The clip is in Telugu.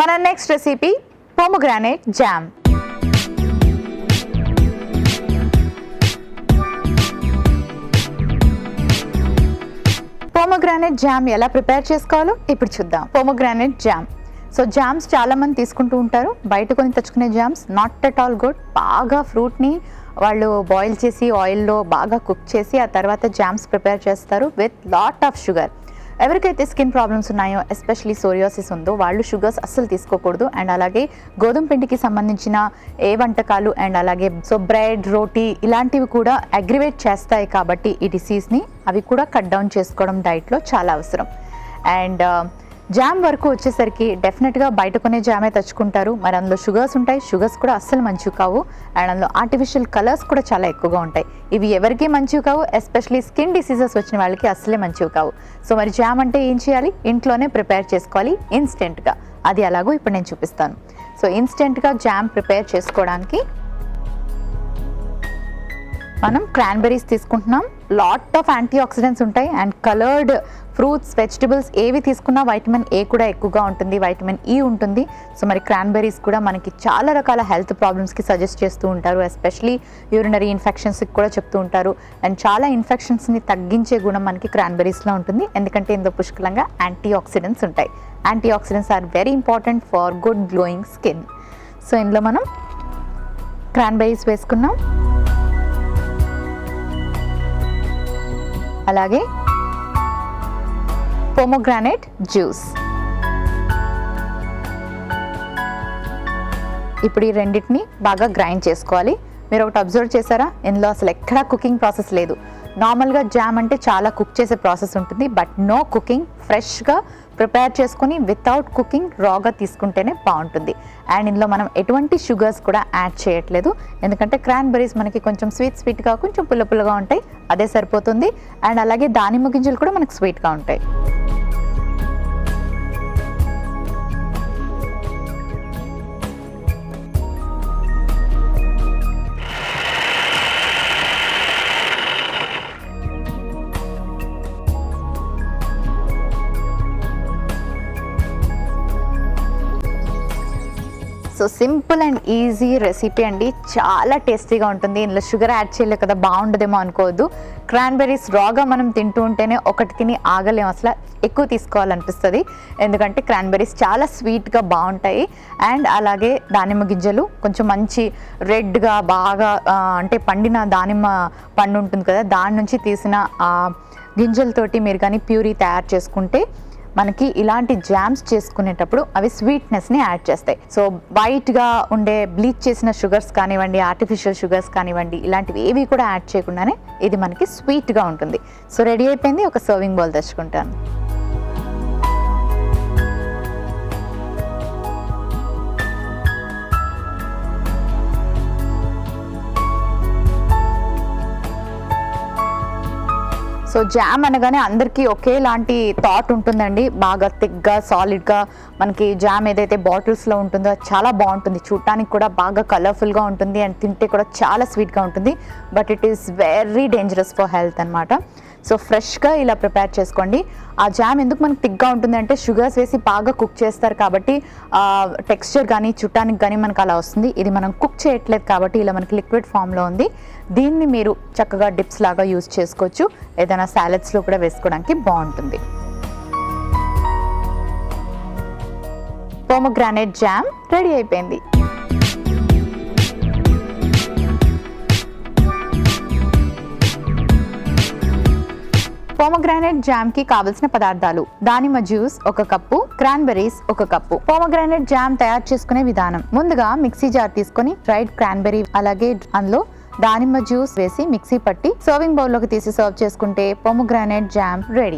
మన next recipe pomegranate jam. Pomegranate jam ఎలా ప్రిపేర్ చేసుకోవాలో ఇప్పుడు చూద్దాం. Pomegranate jam. సో జామ్స్ చాలా మంది తీసుకుంటూ ఉంటారు. బయట కొని తెచ్చుకునే jams not at all good. బాగా ఫ్రూట్ని వాళ్ళు బాయిల్ చేసి ఆయిల్లో బాగా కుక్ చేసి ఆ తర్వాత జామ్స్ ప్రిపేర్ చేస్తారు విత్ లాట్ ఆఫ్ షుగర్. ఎవరికైతే స్కిన్ ప్రాబ్లమ్స్ ఉన్నాయో, ఎస్పెషలీ సోరియాసిస్ ఉందో, వాళ్ళు షుగర్స్ అస్సలు తీసుకోకూడదు. అండ్ అలాగే గోధుమ పిండికి సంబంధించిన ఏ వంటకాలు అండ్ అలాగే బ్రెడ్, రోటీ ఇలాంటివి కూడా అగ్రివేట్ చేస్తాయి కాబట్టి ఈ డిసీజ్ని అవి కూడా కట్ డౌన్ చేసుకోవడం డైట్లో చాలా అవసరం. అండ్ జామ్ వరకు వచ్చేసరికి డెఫినెట్గా బయట కొనే జామే తెచ్చుకుంటారు. మరి అందులో షుగర్స్ ఉంటాయి. షుగర్స్ కూడా అస్సలు మంచివి కావు. అండ్ అందులో ఆర్టిఫిషియల్ కలర్స్ కూడా చాలా ఎక్కువగా ఉంటాయి. ఇవి ఎవరికి మంచివి కావు. ఎస్పెషలీ స్కిన్ డిసీజెస్ వచ్చిన వాళ్ళకి అస్సలే మంచివి కావు. సో మరి జామ్ అంటే ఏం చేయాలి? ఇంట్లోనే ప్రిపేర్ చేసుకోవాలి ఇన్స్టెంట్గా. అది ఎలాగో ఇప్పుడు నేను చూపిస్తాను. సో ఇన్స్టెంట్గా జామ్ ప్రిపేర్ చేసుకోవడానికి మనం క్రాన్బెర్రీస్ తీసుకుంటున్నాం. లాట్ ఆఫ్ యాంటీ ఆక్సిడెంట్స్ ఉంటాయి. అండ్ కలర్డ్ ఫ్రూట్స్, వెజిటబుల్స్ ఏవి తీసుకున్నా వైటమిన్ ఏ కూడా ఎక్కువగా ఉంటుంది, వైటమిన్ ఈ ఉంటుంది. సో మరి క్రాన్బెర్రీస్ కూడా మనకి చాలా రకాల హెల్త్ ప్రాబ్లమ్స్కి సజెస్ట్ చేస్తూ ఉంటారు. ఎస్పెషలీ యూరినరీ ఇన్ఫెక్షన్స్కి కూడా చెప్తూ ఉంటారు. అండ్ చాలా ఇన్ఫెక్షన్స్ని తగ్గించే గుణం మనకి క్రాన్బెర్రీస్లో ఉంటుంది. ఎందుకంటే ఇందులో పుష్కలంగా యాంటీ ఆక్సిడెంట్స్ ఉంటాయి. Antioxidants are very important for good glowing skin. So ఇందులో మనం క్రాన్బెర్రీస్ వేసుకున్నాం. అలాగే పోమోగ్రానేట్ జ్యూస్. ఇప్పుడు ఈ రెండింటిని బాగా గ్రైండ్ చేసుకోవాలి. మీరు ఒకటి అబ్జర్వ్ చేశారా? ఇందులో అసలు ఎక్కడా కుకింగ్ ప్రాసెస్ లేదు. నార్మల్గా జామ్ అంటే చాలా కుక్ చేసే ప్రాసెస్ ఉంటుంది. But no cooking. ఫ్రెష్గా ప్రిపేర్ చేసుకొని వితౌట్ కుకింగ్ రాగా తీసుకుంటేనే బాగుంటుంది. అండ్ ఇందులో మనం ఎటువంటి షుగర్స్ కూడా యాడ్ చేయట్లేదు. ఎందుకంటే క్రాన్బెర్రీస్ మనకి కొంచెం స్వీట్గా, కొంచెం పుల్లగా ఉంటాయి. అదే సరిపోతుంది. అండ్ అలాగే దానిమ్మ గింజలు కూడా మనకి స్వీట్గా ఉంటాయి. So simple and easy recipe అండి. చాలా టేస్టీగా ఉంటుంది. ఇందులో షుగర్ యాడ్ చేయలేదు కదా, బాగుండదేమో అనుకోవద్దు. క్రాన్బెర్రీస్ రాగా మనం తింటూ ఉంటేనే ఒకటి తిని ఆగలేము. అసలు ఎక్కువ తీసుకోవాలనిపిస్తుంది. ఎందుకంటే క్రాన్బెర్రీస్ చాలా స్వీట్గా బాగుంటాయి. అండ్ అలాగే దానిమ్మ గింజలు కొంచెం మంచి రెడ్గా బాగా అంటే పండిన దానిమ్మ పండు ఉంటుంది కదా, దాని నుంచి తీసిన గింజలతోటి మీరు కానీ ప్యూరీ తయారు చేసుకుంటే మనకి ఇలాంటి జామ్స్ చేసుకునేటప్పుడు అవి స్వీట్నెస్ని యాడ్ చేస్తాయి. సో వైట్గా ఉండే బ్లీచ్ చేసిన షుగర్స్ కానివ్వండి, ఆర్టిఫిషియల్ షుగర్స్ కానివ్వండి, ఇలాంటివి ఏవి కూడా యాడ్ చేయకుండానే ఇది మనకి స్వీట్గా ఉంటుంది. సో రెడీ అయిపోయింది. ఒక సర్వింగ్ బౌల్ తెచ్చుకుంటాను. సో జామ్ అనగానే అందరికీ ఒకేలాంటి థాట్ ఉంటుందండి. బాగా థిక్గా, సాలిడ్గా మనకి జామ్ ఏదైతే బాటిల్స్లో ఉంటుందో చాలా బాగుంటుంది. చూడటానికి కూడా బాగా కలర్ఫుల్గా ఉంటుంది. అండ్ తింటే కూడా చాలా స్వీట్గా ఉంటుంది. But it is very dangerous for health అనమాట. సో ఫ్రెష్గా ఇలా ప్రిపేర్ చేసుకోండి. ఆ జామ్ ఎందుకు మనకు థిక్గా ఉంటుంది అంటే షుగర్స్ వేసి బాగా కుక్ చేస్తారు కాబట్టి టెక్స్చర్ కానీ చుట్టానికి కానీ మనకు అలా వస్తుంది. ఇది మనం కుక్ చేయట్లేదు కాబట్టి ఇలా మనకి లిక్విడ్ ఫామ్లో ఉంది. దీన్ని మీరు చక్కగా డిప్స్ లాగా యూజ్ చేసుకోవచ్చు. ఏదైనా సాలెడ్స్లో కూడా వేసుకోవడానికి బాగుంటుంది. పోమోగ్రానేట్ జామ్ రెడీ అయిపోయింది. పోమోగ్రానేట్ జామ్ కి కావలసిన పదార్థాలు: దానిమ్మ juice 1 cup, cranberries 1 cup. Pomegranate jam తయారు చేసుకునే విధానం: ముందుగా మిక్సీ జార్ తీసుకొని డ్రైడ్ క్రాన్బెర్రీ అలాగే అందులో దానిమ్మ జ్యూస్ వేసి మిక్సీ పట్టి సర్వింగ్ బౌల్లోకి తీసి సర్వ్ చేసుకుంటే పోమోగ్రానేట్ జామ్ రెడీ.